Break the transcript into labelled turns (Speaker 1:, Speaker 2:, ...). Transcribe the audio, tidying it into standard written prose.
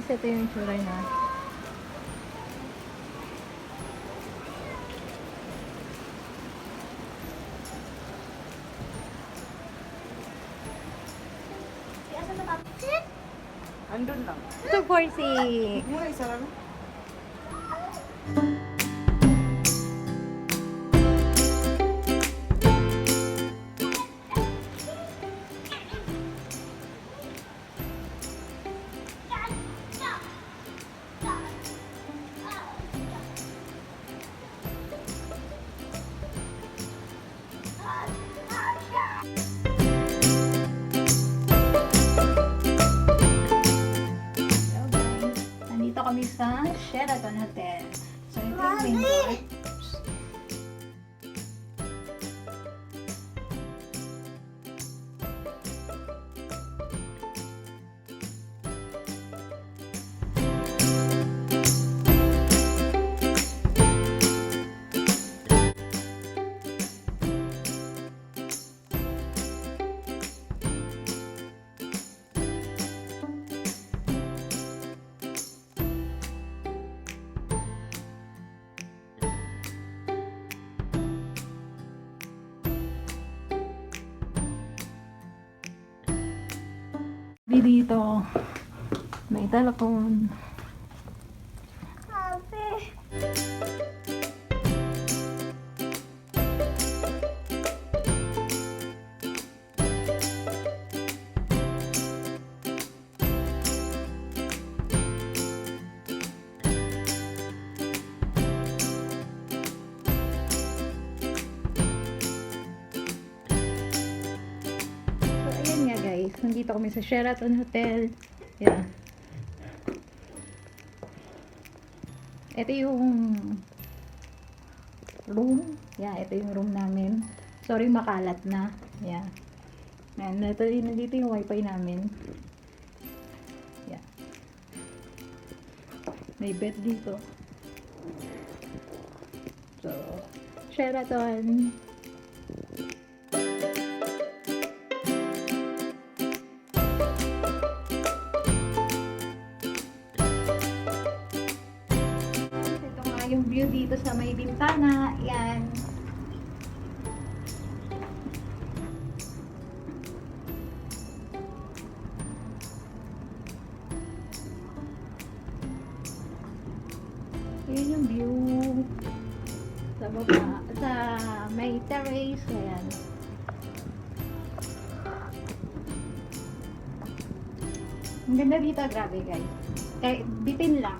Speaker 1: guys, ito yung itsura na.
Speaker 2: Andun lang.
Speaker 1: 240.
Speaker 2: Mura, isa lang.
Speaker 1: Nandito kami sa Sheraton Hotel. So, ito yung main door. Dito, may telephone. Nandito kami sa Sheraton Hotel. Yeah. Ito yung room. Yeah, ito yung room namin. Sorry, makalat na. Yeah. And nandito yung wifi namin. Yeah. May bed dito. So, Sheraton. Yung view dito sa may bintana, yan. Yan yung view sa baba, sa may terrace, ayan. Ang ganda dito, grabe guys. Kahit bitin lang.